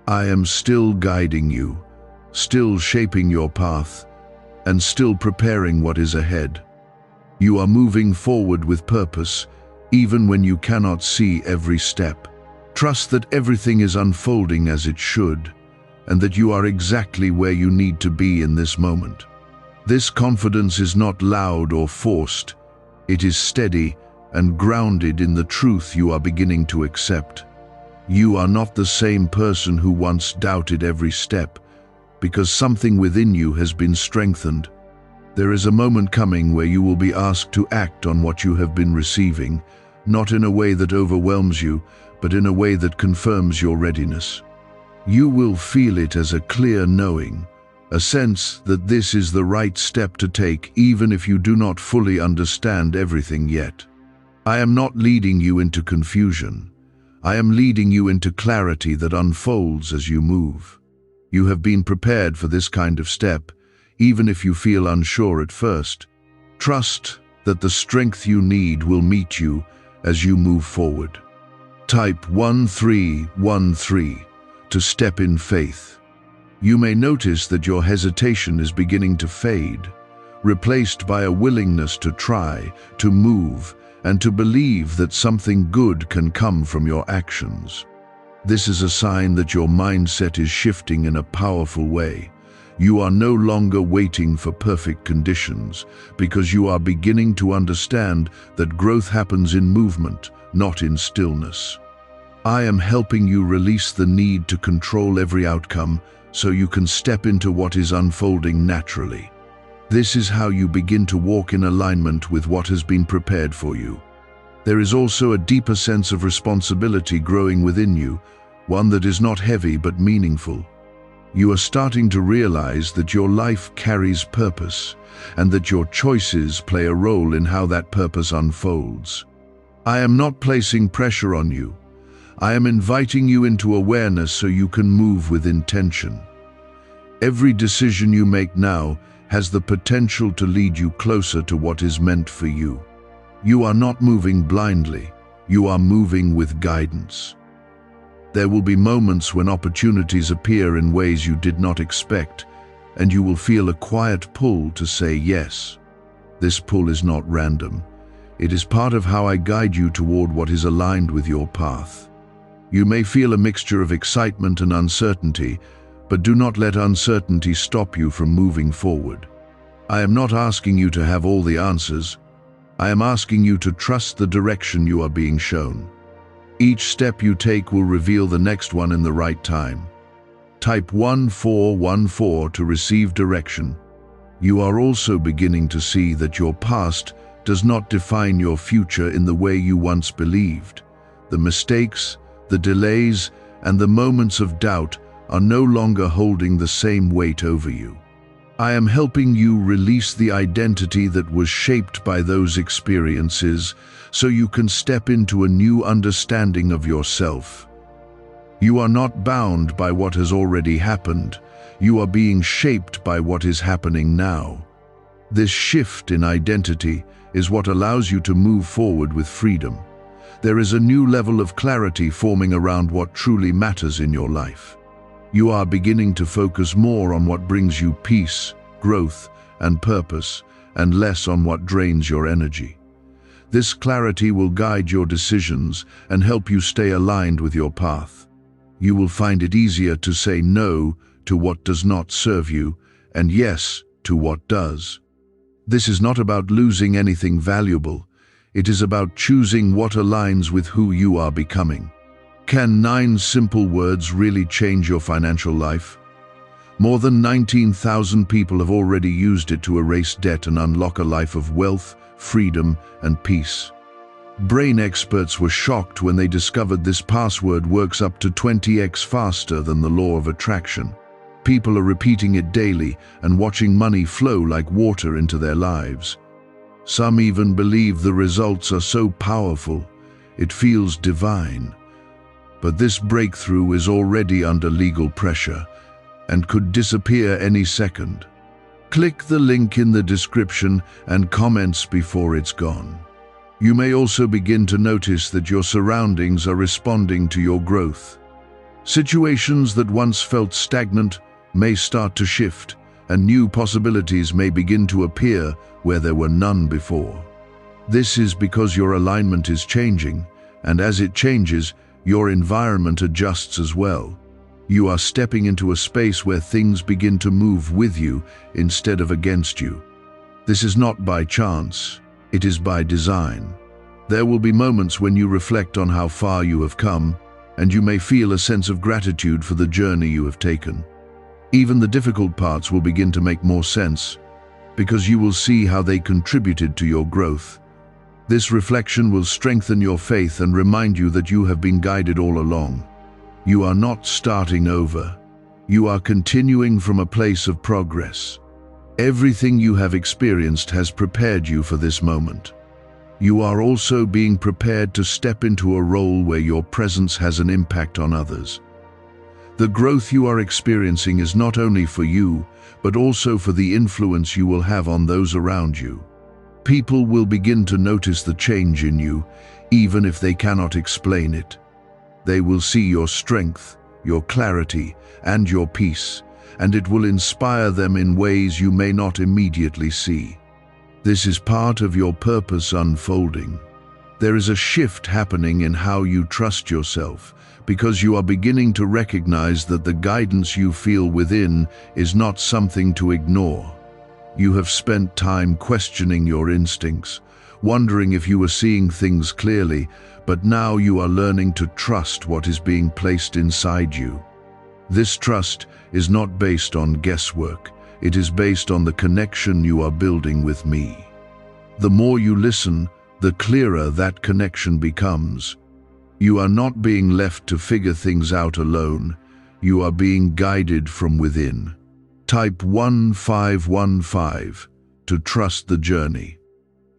I am still guiding you, still shaping your path, and still preparing what is ahead. You are moving forward with purpose, even when you cannot see every step. Trust that everything is unfolding as it should, and that you are exactly where you need to be in this moment. This confidence is not loud or forced. It is steady and grounded in the truth you are beginning to accept. You are not the same person who once doubted every step, because something within you has been strengthened. There is a moment coming where you will be asked to act on what you have been receiving, not in a way that overwhelms you, but in a way that confirms your readiness. You will feel it as a clear knowing, a sense that this is the right step to take even if you do not fully understand everything yet. I am not leading you into confusion. I am leading you into clarity that unfolds as you move. You have been prepared for this kind of step, even if you feel unsure at first. Trust that the strength you need will meet you as you move forward. Type 1313 to step in faith. You may notice that your hesitation is beginning to fade, replaced by a willingness to try, to move, and to believe that something good can come from your actions. This is a sign that your mindset is shifting in a powerful way. You are no longer waiting for perfect conditions, because you are beginning to understand that growth happens in movement, not in stillness. I am helping you release the need to control every outcome so you can step into what is unfolding naturally. This is how you begin to walk in alignment with what has been prepared for you. There is also a deeper sense of responsibility growing within you, one that is not heavy but meaningful. You are starting to realize that your life carries purpose, and that your choices play a role in how that purpose unfolds. I am not placing pressure on you. I am inviting you into awareness so you can move with intention. Every decision you make now has the potential to lead you closer to what is meant for you. You are not moving blindly. You are moving with guidance. There will be moments when opportunities appear in ways you did not expect, and you will feel a quiet pull to say yes. This pull is not random. It is part of how I guide you toward what is aligned with your path. You may feel a mixture of excitement and uncertainty, but do not let uncertainty stop you from moving forward. I am not asking you to have all the answers. I am asking you to trust the direction you are being shown. Each step you take will reveal the next one in the right time. Type 1414 to receive direction. You are also beginning to see that your past does not define your future in the way you once believed. The mistakes, the delays, and the moments of doubt are no longer holding the same weight over you. I am helping you release the identity that was shaped by those experiences so you can step into a new understanding of yourself. You are not bound by what has already happened. You are being shaped by what is happening now. This shift in identity is what allows you to move forward with freedom. There is a new level of clarity forming around what truly matters in your life. You are beginning to focus more on what brings you peace, growth, and purpose, and less on what drains your energy. This clarity will guide your decisions and help you stay aligned with your path. You will find it easier to say no to what does not serve you and yes to what does. This is not about losing anything valuable. It is about choosing what aligns with who you are becoming. Can 9 simple words really change your financial life? More than 19,000 people have already used it to erase debt and unlock a life of wealth, freedom, and peace. Brain experts were shocked when they discovered this password works up to 20x faster than the law of attraction. People are repeating it daily and watching money flow like water into their lives. Some even believe the results are so powerful, it feels divine. But this breakthrough is already under legal pressure and could disappear any second. Click the link in the description and comments before it's gone. You may also begin to notice that your surroundings are responding to your growth. Situations that once felt stagnant may start to shift, and new possibilities may begin to appear where there were none before. This is because your alignment is changing, and as it changes, your environment adjusts as well. You are stepping into a space where things begin to move with you instead of against you. This is not by chance, it is by design. There will be moments when you reflect on how far you have come, and you may feel a sense of gratitude for the journey you have taken. Even the difficult parts will begin to make more sense, because you will see how they contributed to your growth. This reflection will strengthen your faith and remind you that you have been guided all along. You are not starting over. You are continuing from a place of progress. Everything you have experienced has prepared you for this moment. You are also being prepared to step into a role where your presence has an impact on others. The growth you are experiencing is not only for you, but also for the influence you will have on those around you. People will begin to notice the change in you, even if they cannot explain it. They will see your strength, your clarity, and your peace, and it will inspire them in ways you may not immediately see. This is part of your purpose unfolding. There is a shift happening in how you trust yourself, because you are beginning to recognize that the guidance you feel within is not something to ignore. You have spent time questioning your instincts, wondering if you were seeing things clearly, but now you are learning to trust what is being placed inside you. This trust is not based on guesswork. It is based on the connection you are building with me. The more you listen, the clearer that connection becomes. You are not being left to figure things out alone. You are being guided from within. Type 1515 to trust the journey.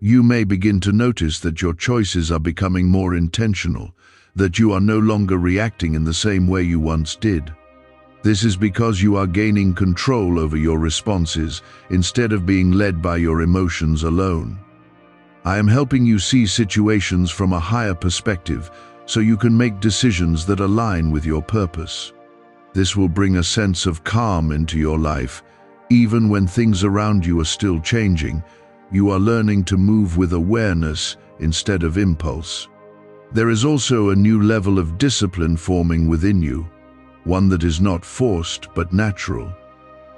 You may begin to notice that your choices are becoming more intentional, that you are no longer reacting in the same way you once did. This is because you are gaining control over your responses instead of being led by your emotions alone. I am helping you see situations from a higher perspective so you can make decisions that align with your purpose. This will bring a sense of calm into your life. Even when things around you are still changing, you are learning to move with awareness instead of impulse. There is also a new level of discipline forming within you, one that is not forced but natural.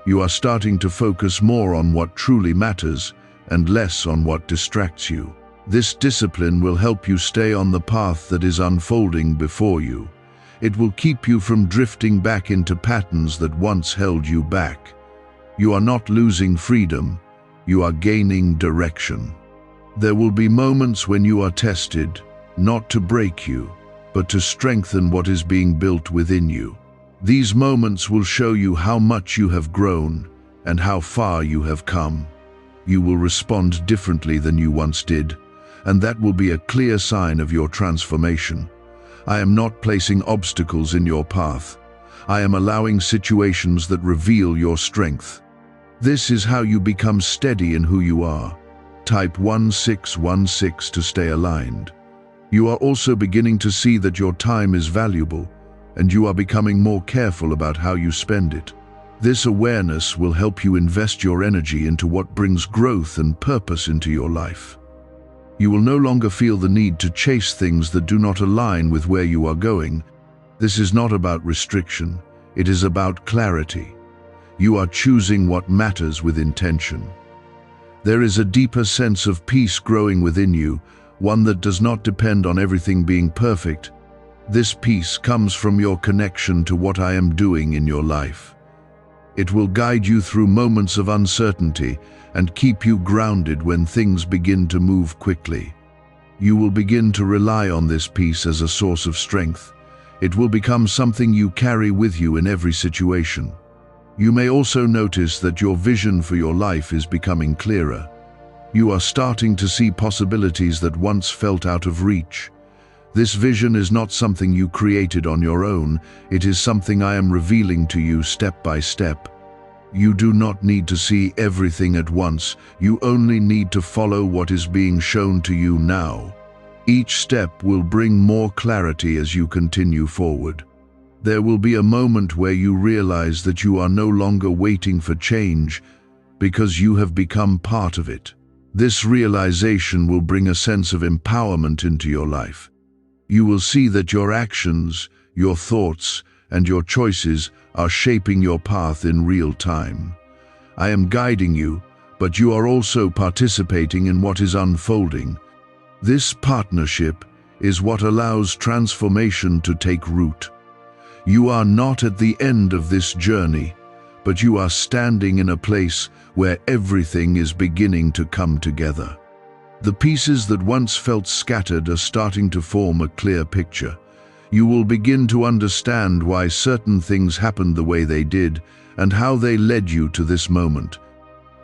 You are starting to focus more on what truly matters and less on what distracts you. This discipline will help you stay on the path that is unfolding before you. It will keep you from drifting back into patterns that once held you back. You are not losing freedom, you are gaining direction. There will be moments when you are tested, not to break you, but to strengthen what is being built within you. These moments will show you how much you have grown and how far you have come. You will respond differently than you once did, and that will be a clear sign of your transformation. I am not placing obstacles in your path. I am allowing situations that reveal your strength. This is how you become steady in who you are. Type 1616 to stay aligned. You are also beginning to see that your time is valuable, and you are becoming more careful about how you spend it. This awareness will help you invest your energy into what brings growth and purpose into your life. You will no longer feel the need to chase things that do not align with where you are going. This is not about restriction, it is about clarity. You are choosing what matters with intention. There is a deeper sense of peace growing within you, one that does not depend on everything being perfect. This peace comes from your connection to what I am doing in your life. It will guide you through moments of uncertainty and keep you grounded when things begin to move quickly. You will begin to rely on this peace as a source of strength. It will become something you carry with you in every situation. You may also notice that your vision for your life is becoming clearer. You are starting to see possibilities that once felt out of reach. This vision is not something you created on your own, it is something I am revealing to you step by step. You do not need to see everything at once, you only need to follow what is being shown to you now. Each step will bring more clarity as you continue forward. There will be a moment where you realize that you are no longer waiting for change because you have become part of it. This realization will bring a sense of empowerment into your life. You will see that your actions, your thoughts, and your choices are shaping your path in real time. I am guiding you, but you are also participating in what is unfolding. This partnership is what allows transformation to take root. You are not at the end of this journey, but you are standing in a place where everything is beginning to come together. The pieces that once felt scattered are starting to form a clear picture. You will begin to understand why certain things happened the way they did and how they led you to this moment.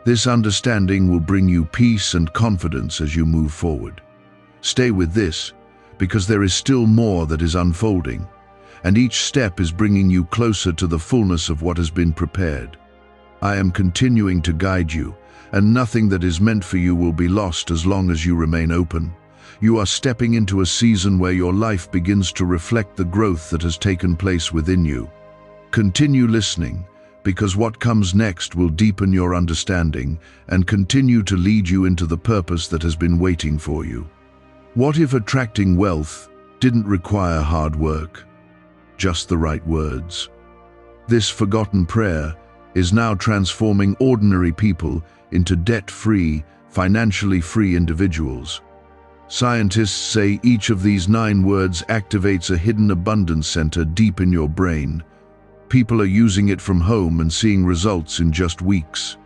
This understanding will bring you peace and confidence as you move forward. Stay with this, because there is still more that is unfolding, and each step is bringing you closer to the fullness of what has been prepared. I am continuing to guide you, and nothing that is meant for you will be lost as long as you remain open. You are stepping into a season where your life begins to reflect the growth that has taken place within you. Continue listening, because what comes next will deepen your understanding and continue to lead you into the purpose that has been waiting for you. What if attracting wealth didn't require hard work? Just the right words. This forgotten prayer is now transforming ordinary people into debt-free, financially free individuals. Scientists say each of these 9 words activates a hidden abundance center deep in your brain. People are using it from home and seeing results in just weeks.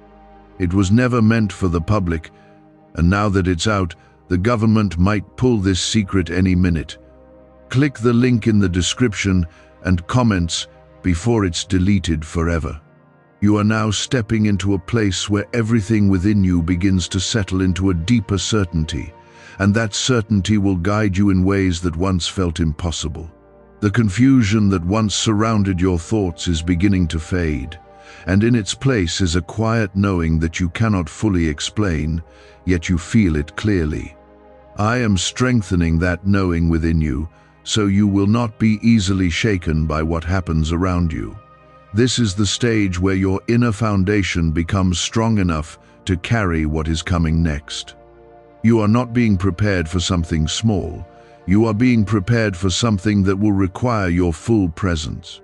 It was never meant for the public, and now that it's out, the government might pull this secret any minute. Click the link in the description and comments before it's deleted forever. You are now stepping into a place where everything within you begins to settle into a deeper certainty, and that certainty will guide you in ways that once felt impossible. The confusion that once surrounded your thoughts is beginning to fade, and in its place is a quiet knowing that you cannot fully explain, yet you feel it clearly. I am strengthening that knowing within you, so you will not be easily shaken by what happens around you. This is the stage where your inner foundation becomes strong enough to carry what is coming next. You are not being prepared for something small. You are being prepared for something that will require your full presence.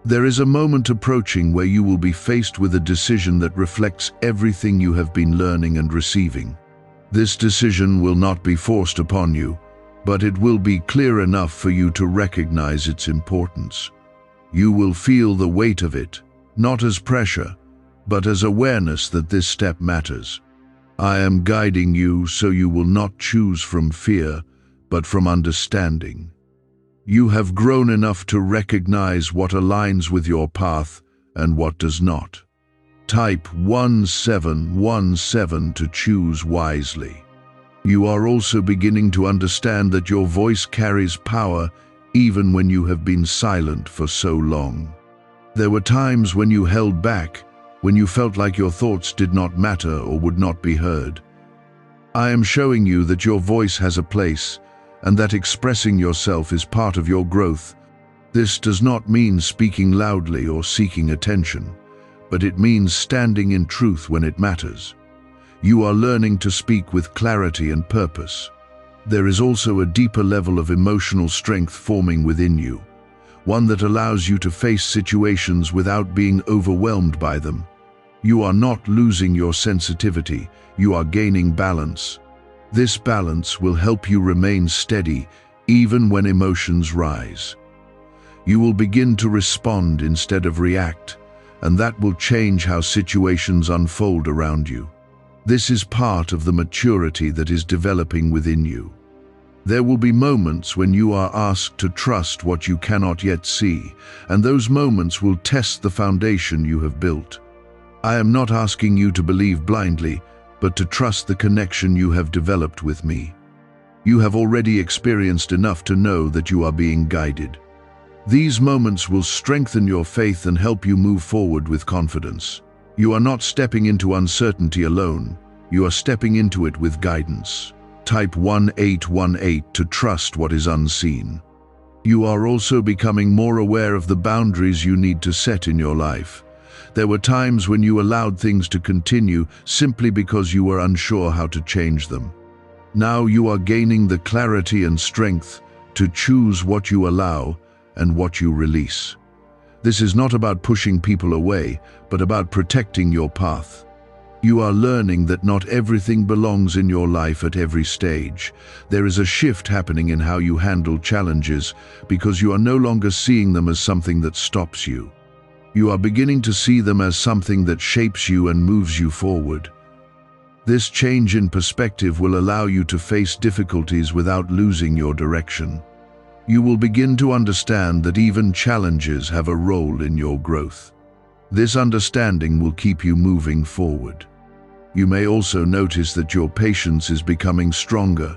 There is a moment approaching where you will be faced with a decision that reflects everything you have been learning and receiving. This decision will not be forced upon you, but it will be clear enough for you to recognize its importance. You will feel the weight of it, not as pressure, but as awareness that this step matters. I am guiding you so you will not choose from fear, but from understanding. You have grown enough to recognize what aligns with your path and what does not. Type 1717 to choose wisely. You are also beginning to understand that your voice carries power even when you have been silent for so long. There were times when you held back, when you felt like your thoughts did not matter or would not be heard. I am showing you that your voice has a place, and that expressing yourself is part of your growth. This does not mean speaking loudly or seeking attention, but it means standing in truth when it matters. You are learning to speak with clarity and purpose. There is also a deeper level of emotional strength forming within you, one that allows you to face situations without being overwhelmed by them. You are not losing your sensitivity, you are gaining balance. This balance will help you remain steady even when emotions rise. You will begin to respond instead of react, and that will change how situations unfold around you. This is part of the maturity that is developing within you. There will be moments when you are asked to trust what you cannot yet see, and those moments will test the foundation you have built. I am not asking you to believe blindly, but to trust the connection you have developed with me. You have already experienced enough to know that you are being guided. These moments will strengthen your faith and help you move forward with confidence. You are not stepping into uncertainty alone, you are stepping into it with guidance. Type 1818 to trust what is unseen. You are also becoming more aware of the boundaries you need to set in your life. There were times when you allowed things to continue simply because you were unsure how to change them. Now you are gaining the clarity and strength to choose what you allow and what you release. This is not about pushing people away, but about protecting your path. You are learning that not everything belongs in your life at every stage. There is a shift happening in how you handle challenges because you are no longer seeing them as something that stops you. You are beginning to see them as something that shapes you and moves you forward. This change in perspective will allow you to face difficulties without losing your direction. You will begin to understand that even challenges have a role in your growth. This understanding will keep you moving forward. You may also notice that your patience is becoming stronger,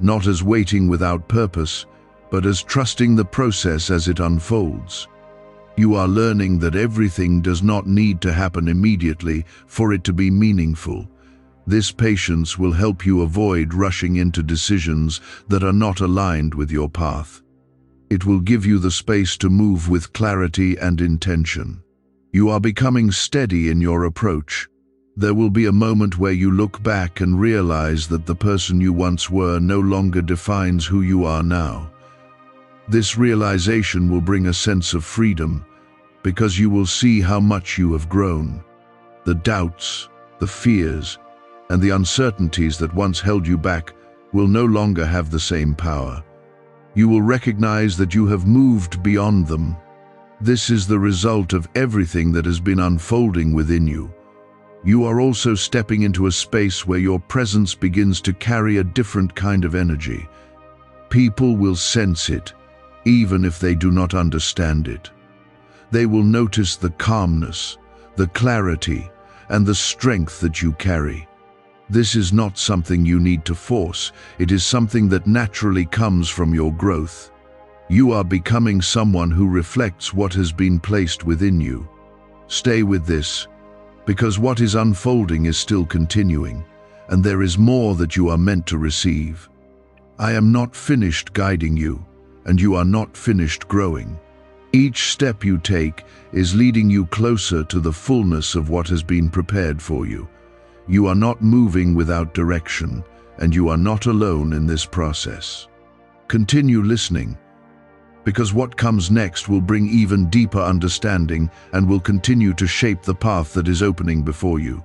not as waiting without purpose, but as trusting the process as it unfolds. You are learning that everything does not need to happen immediately for it to be meaningful. This patience will help you avoid rushing into decisions that are not aligned with your path. It will give you the space to move with clarity and intention. You are becoming steady in your approach. There will be a moment where you look back and realize that the person you once were no longer defines who you are now. This realization will bring a sense of freedom because you will see how much you have grown. The doubts, the fears, and the uncertainties that once held you back will no longer have the same power. You will recognize that you have moved beyond them. This is the result of everything that has been unfolding within you. You are also stepping into a space where your presence begins to carry a different kind of energy. People will sense it, even if they do not understand it. They will notice the calmness, the clarity, and the strength that you carry. This is not something you need to force. It is something that naturally comes from your growth. You are becoming someone who reflects what has been placed within you. Stay with this, because what is unfolding is still continuing, and there is more that you are meant to receive. I am not finished guiding you, and you are not finished growing. Each step you take is leading you closer to the fullness of what has been prepared for you. You are not moving without direction, and you are not alone in this process. Continue listening, because what comes next will bring even deeper understanding and will continue to shape the path that is opening before you.